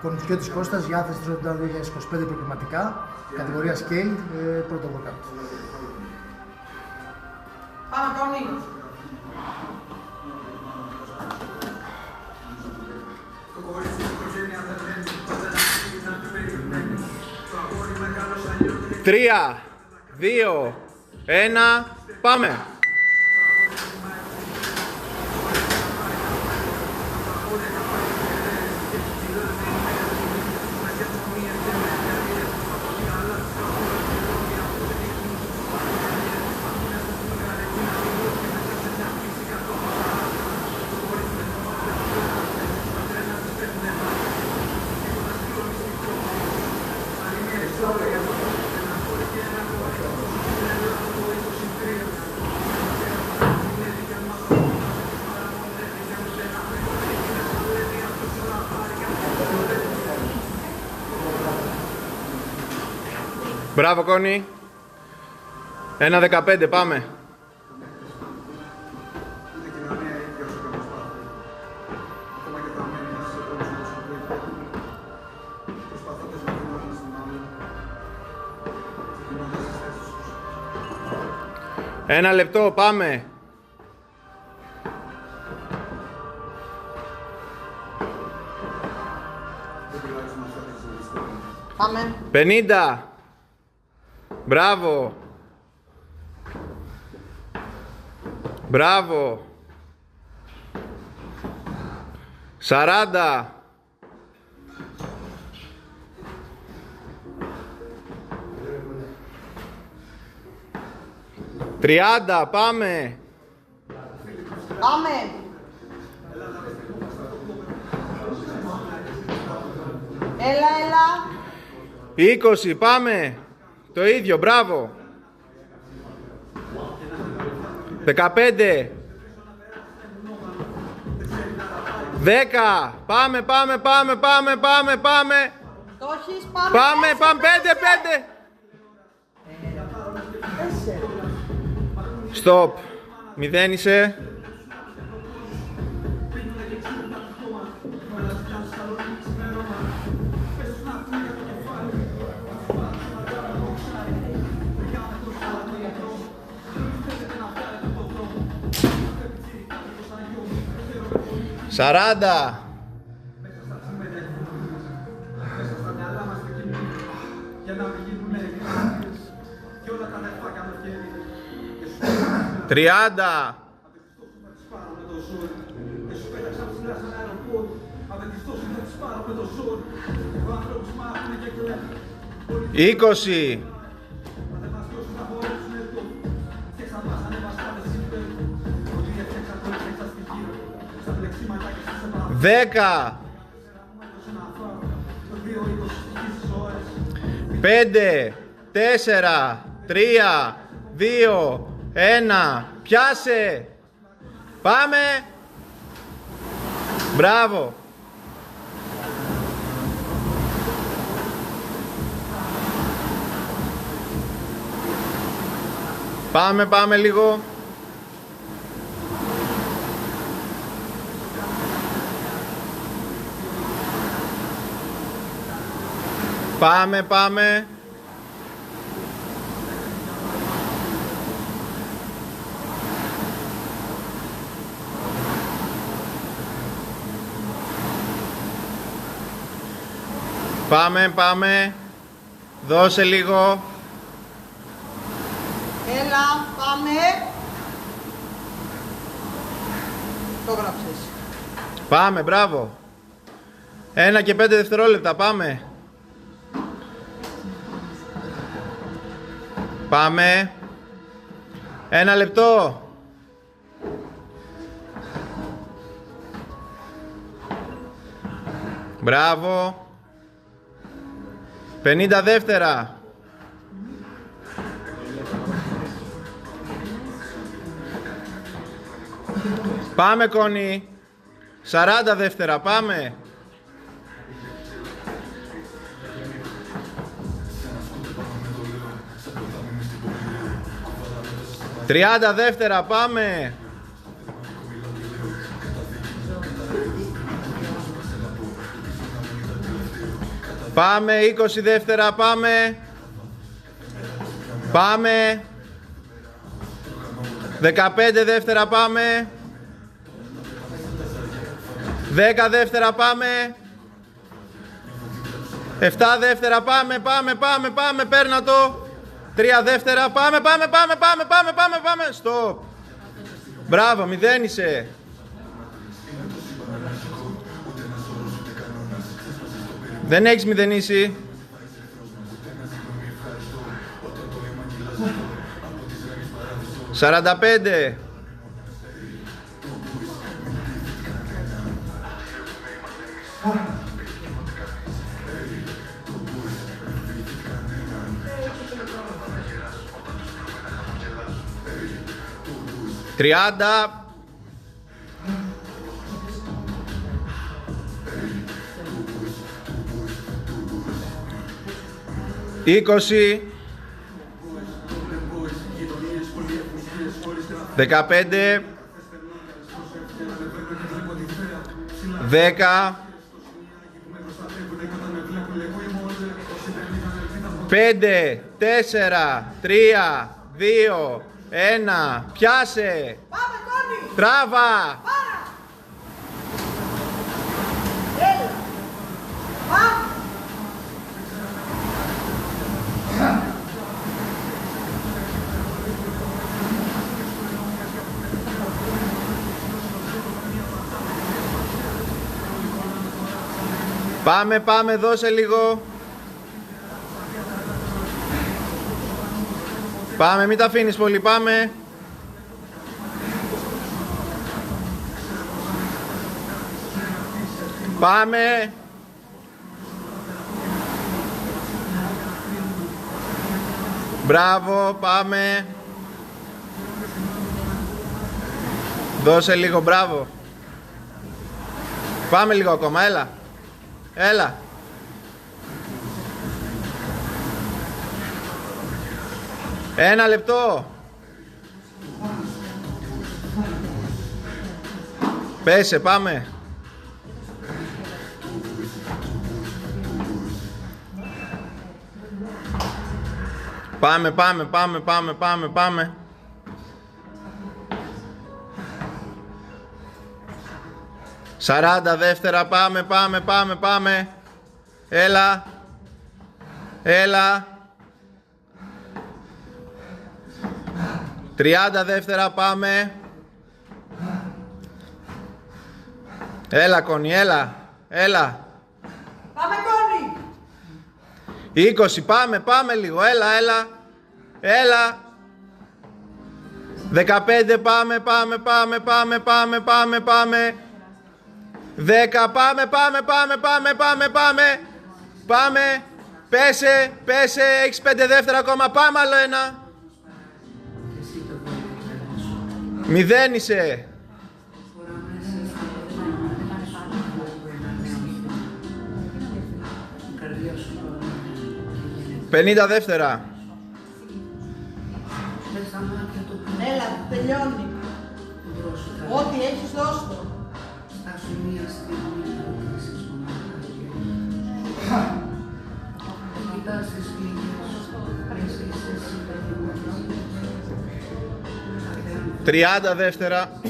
Κορνικιώτης Κώστας, για άθληση του 2025 προκριματικά, κατηγορία scale, πρώτο workout. Πάμε, Τόνι. Τρία, 2, 1, πάμε! Μπράβο, Κόνη. 1-15, πάμε. Ένα λεπτό, πάμε. Πάμε. 50. Μπράβο. Μπράβο. 40. Τριάντα, πάμε. Πάμε. Έλα. 20, πάμε. Το ίδιο, μπράβο. 15. 10. Πάμε. Το έχεις, πάμε. Πάμε. 5. Stop. Μηδένισε. Σαράντα. 30. 20. 10. 5, 4, 3, 2, 1. Πιάσε. Πάμε. Μπράβο. Πάμε λίγο. Πάμε. Πάμε. Δώσε λίγο. Έλα, πάμε. Το γράψες. Πάμε, μπράβο. 1 και 5 δευτερόλεπτα, πάμε. Πάμε. 1 λεπτό. Μπράβο. 50 δεύτερα. Πάμε, Κόνη. 40 δεύτερα, πάμε. Τριάντα δεύτερα, πάμε. Πάμε, 20 δεύτερα, πάμε. Πάμε. 15 δεύτερα, πάμε. 10 δεύτερα, πάμε. 7 δεύτερα, πάμε, παίρνα το. 3 δεύτερα, πάμε. Στοπ. Μπράβο, μηδένισε. Δεν έχεις μηδενίσει. «45». «30». 20. 15. 10. 5, 4, 3, 2, 1. Πιάσε. Πάμε, Κόνη. Τράβα. Πάρα. Έλα. Πάμε. Πάμε, δώσε λίγο. Πάμε, μην τα αφήνεις πολύ, πάμε. Πάμε. Μπράβο, πάμε. Δώσε λίγο, μπράβο. Πάμε λίγο ακόμα, έλα. Έλα. Ένα λεπτό. Πέσε, πάμε. Πάμε. 40 δεύτερα, πάμε. Έλα. 30 δεύτερα, πάμε. Έλα, Κόνη, έλα. Πάμε, Κόνη. 20, πάμε λίγο, έλα. 15, πάμε. 10, πάμε. Πέσε, έχεις 5 δεύτερα ακόμα, πάμε άλλο ένα. Μηδένισε. «50 δεύτερα». Έλα, τελειώνει. Ό,τι έχεις δώσει το. «30 δεύτερα».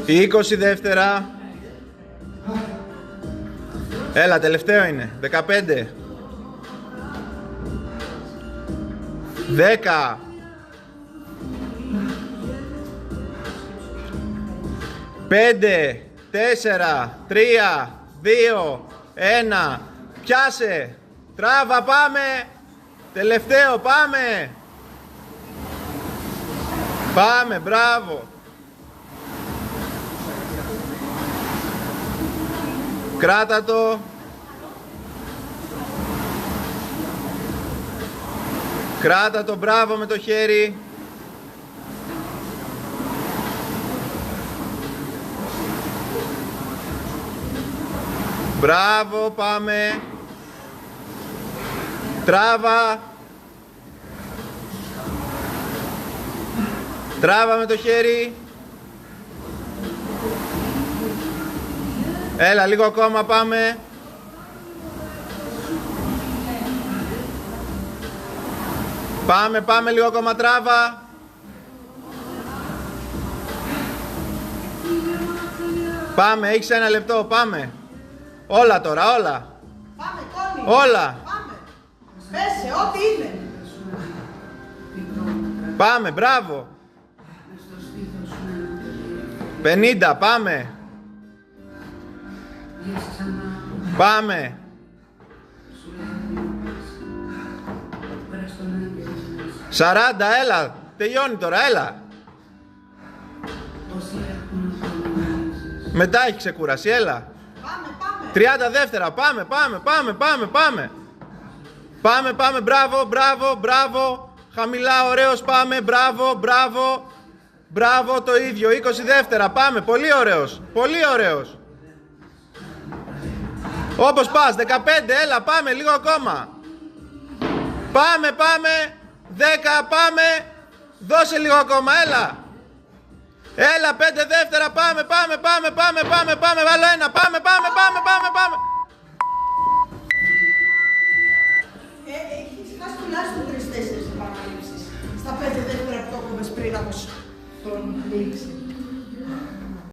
20 δεύτερα. Έλα, τελευταίο είναι. 15. 10. 5, 4, 3, 2, 1. Πιάσε. Τράβα, πάμε. Τελευταίο, πάμε. Πάμε, μπράβο. Κράτα το. Κράτα το, μπράβο με το χέρι. Μπράβο, πάμε. Τράβα. Τράβα με το χέρι. Έλα, λίγο ακόμα, πάμε. Πάμε, λίγο ακόμα, τράβα. Πάμε, έχεις 1 λεπτό, πάμε. Όλα τώρα, όλα. Πάμε, Τόνι. Όλα. Πάμε. Πέσε, ό,τι είναι. Πάμε, μπράβο. 50, πάμε. Πάμε. Σαράντα, έλα. Τελειώνει τώρα, έλα. Μετά έχει ξεκούραση, έλα. Πάμε, 30 δεύτερα, πάμε. Πάμε, μπράβο. Χαμηλά, ωραίος, πάμε, μπράβο, το ίδιο, 20 δεύτερα, πάμε, πολύ ωραίος. Όπως πας, 15, έλα, πάμε, λίγο ακόμα. Πάμε, 10, πάμε, δώσε λίγο ακόμα, έλα. Έλα, 5 δεύτερα, πάμε, άλλο ένα, πάμε. Έχεις χάσει τουλάχιστον 3-4 επαναλήψεις. Στα 5 δεύτερα που το έκοβες πριν από τον λήξη.